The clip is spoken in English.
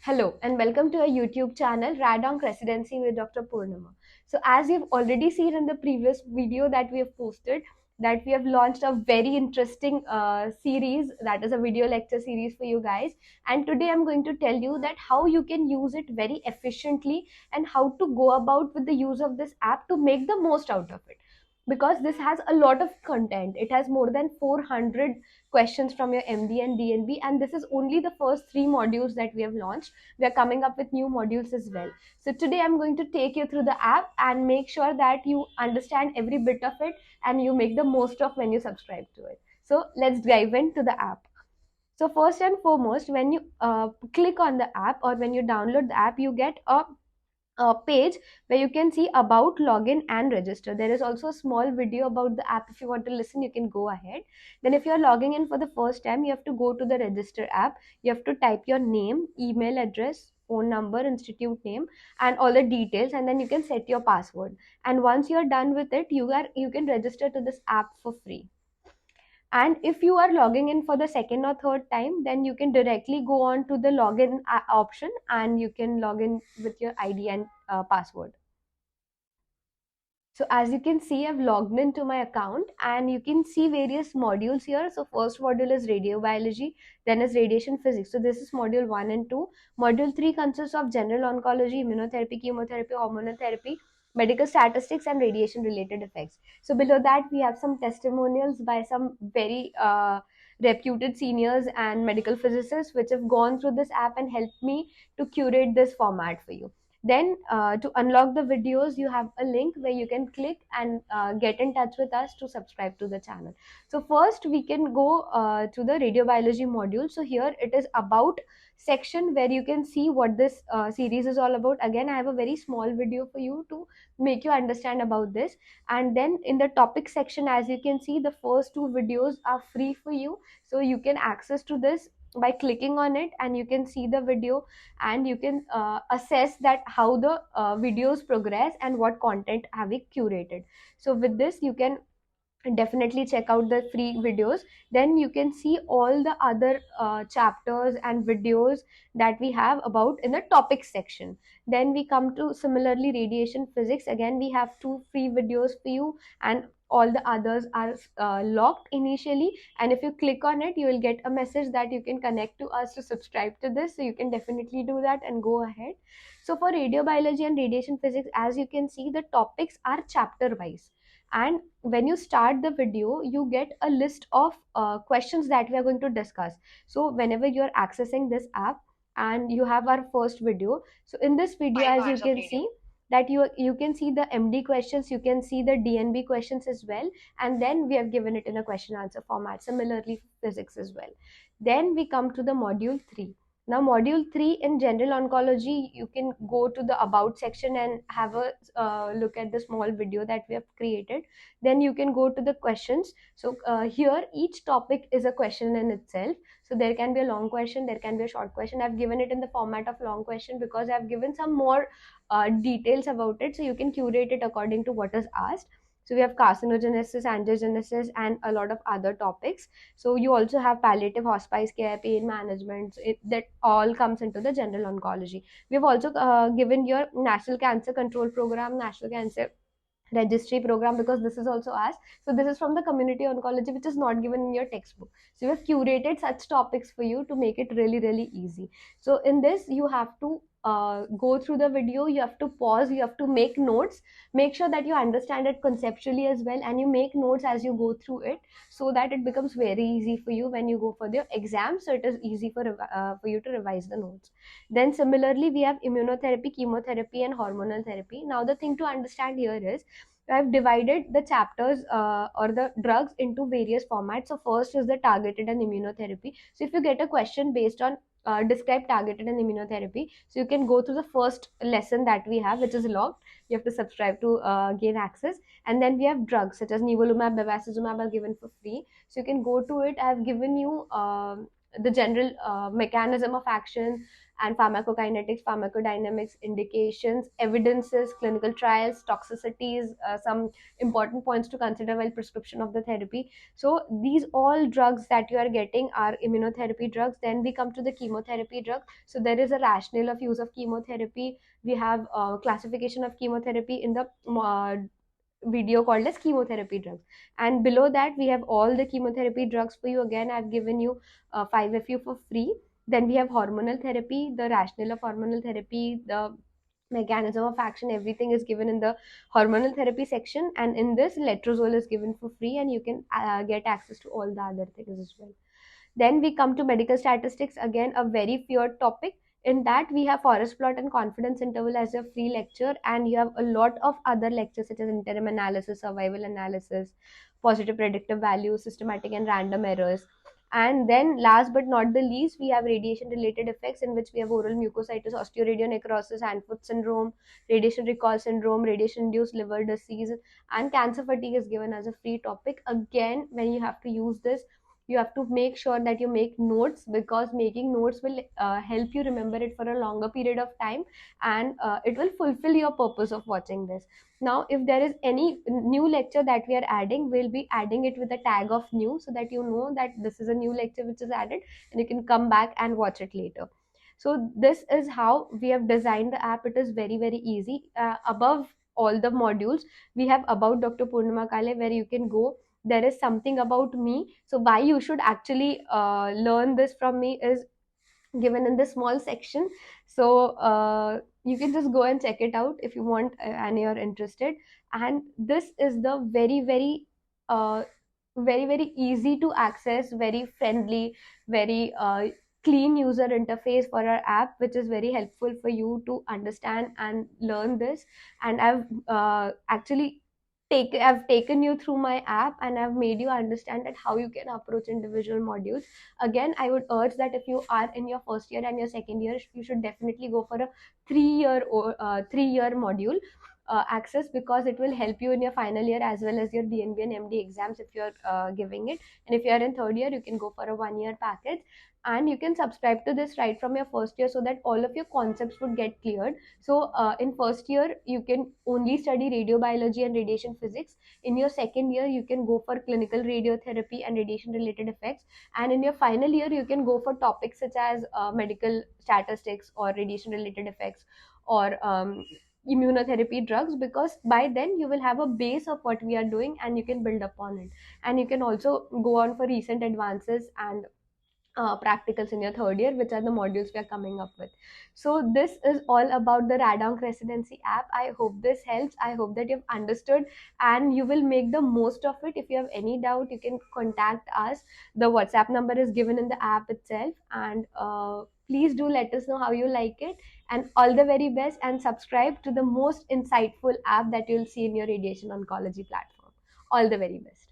Hello and welcome to our YouTube channel Radonk Residency with Dr. Purnima. So as you've already seen in the previous video that we have posted, that we have launched a very interesting series, that is a video lecture series for you guys. And today I'm going to tell you that how you can use it very efficiently and how to go about with the use of this app to make the most out of it. Because this has a lot of content. It has more than 400 questions from your MD and DNB, and this is only the first 3 modules that we have launched. We are coming up with new modules as well. So today I'm going to take you through the app and make sure that you understand every bit of it and you make the most of when you subscribe to it. So let's dive into the app. So first and foremost, when you click on the app or when you download the app, you get a page where you can see about, login and register. There is also a small video about the app. If you want to listen, you can go ahead. Then if you're logging in for the first time, you have to go to the register app. You have to type your name, email address, phone number, institute name, and all the details, and then you can set your password. And once you're done with it, you can register to this app for free. And if you are logging in for the second or third time, then you can directly go on to the login option and you can log in with your ID and password. So as you can see, I've logged into my account and you can see various modules here. So first module is radiobiology, then is radiation physics. So this is module 1 and 2. Module 3 consists of general oncology, immunotherapy, chemotherapy, hormonal therapy, medical statistics and radiation related effects. So below that we have some testimonials by some very reputed seniors and medical physicists which have gone through this app and helped me to curate this format for you. Then to unlock the videos, you have a link where you can click and get in touch with us to subscribe to the channel. So first we can go to the radiobiology module. So here it is about section where you can see what this series is all about. Again, I have a very small video for you to make you understand about this. And then in the topic section, as you can see, the first 2 videos are free for you. So you can access to this by clicking on it and you can see the video and you can assess that how the videos progress and what content have we curated. So with this you can definitely check out the free videos. Then you can see all the other chapters and videos that we have about in the topic section. Then we come to similarly radiation physics. Again, we have 2 free videos for you and all the others are locked initially, and if you click on it you will get a message that you can connect to us to subscribe to this, so you can definitely do that and go ahead. So for radiobiology and radiation physics, as you can see, the topics are chapter wise, and when you start the video you get a list of questions that we are going to discuss. So whenever you're accessing this app and you have our first video, so in this video, as you can see that you can see the MD questions, you can see the DNB questions as well, and then we have given it in a question answer format. Similarly physics as well. Then we come to the module 3. Now module 3 in general oncology, you can go to the about section and have a look at the small video that we have created. Then you can go to the questions. So here each topic is a question in itself. So there can be a long question, there can be a short question. I've given it in the format of long question because I've given some more details about it, so you can curate it according to what is asked. So we have carcinogenesis, angiogenesis, and a lot of other topics. So you also have palliative hospice care, pain management. That all comes into the general oncology. We have also given your national cancer control program, national cancer registry program, because this is also asked. So this is from the community oncology, which is not given in your textbook. So we have curated such topics for you to make it really easy. So in this you have to go through the video, you have to pause, you have to make notes, make sure that you understand it conceptually as well, and you make notes as you go through it, so that it becomes very easy for you when you go for the exam. So it is easy for you to revise the notes. Then similarly we have immunotherapy, chemotherapy, and hormonal therapy. Now the thing to understand here is I've divided the chapters or the drugs into various formats. So first is the targeted and immunotherapy. So if you get a question based on describe targeted and immunotherapy, so you can go through the first lesson that we have, which is logged. You have to subscribe to gain access. And then we have drugs such as nivolumab, bevacizumab are given for free. So you can go to it. I have given you the general mechanism of action and pharmacokinetics, pharmacodynamics, indications, evidences, clinical trials, toxicities, some important points to consider while prescription of the therapy. So these all drugs that you are getting are immunotherapy drugs. Then we come to the chemotherapy drugs. So there is a rationale of use of chemotherapy. We have classification of chemotherapy in the video called as chemotherapy drugs, and below that we have all the chemotherapy drugs for you. Again, I've given you 5 FU for free. Then we have hormonal therapy, the rationale of hormonal therapy, the mechanism of action, everything is given in the hormonal therapy section, and in this letrozole is given for free, and you can get access to all the other things as well. Then we come to medical statistics, again a very feared topic. In that we have forest plot and confidence interval as a free lecture, and you have a lot of other lectures such as interim analysis, survival analysis, positive predictive values, systematic and random errors. And then last but not the least, we have radiation related effects, in which we have oral mucositis, osteoradionecrosis, Hanford syndrome, radiation recall syndrome, radiation induced liver disease, and cancer fatigue is given as a free topic. Again, when you have to use this, you have to make sure that you make notes, because making notes will help you remember it for a longer period of time, and it will fulfill your purpose of watching this. Now if there is any new lecture that we are adding, we'll be adding it with a tag of new, so that you know that this is a new lecture which is added, and you can come back and watch it later. So this is how we have designed the app. It is very very easy. Above all the modules, we have about Dr. Purnima Kale, where you can go. There is something about me. So why you should actually learn this from me is given in this small section. So you can just go and check it out if you want, and you're interested. And this is the uh, very very easy to access, very friendly, very clean user interface for our app, which is very helpful for you to understand and learn this. And I've actually I've taken you through my app, and I've made you understand that how you can approach individual modules. Again, I would urge that if you are in your first year and your second year, you should definitely go for a 3 year or 3 year module access, because it will help you in your final year as well as your DNB and MD exams if you're giving it. And if you're in third year, you can go for a 1 year package, and you can subscribe to this right from your first year, so that all of your concepts would get cleared. So in first year you can only study radiobiology and radiation physics. In your second year you can go for clinical radiotherapy and radiation related effects, and in your final year you can go for topics such as medical statistics or radiation related effects, or immunotherapy drugs, because by then you will have a base of what we are doing and you can build upon it. And you can also go on for recent advances and practicals in your third year, which are the modules we are coming up with. So this is all about the Radonc Residency app. I hope this helps. I hope that you've understood and you will make the most of it. If you have any doubt, you can contact us. The WhatsApp number is given in the app itself, and please do let us know how you like it. And all the very best, and subscribe to the most insightful app that you'll see in your radiation oncology platform. All the very best.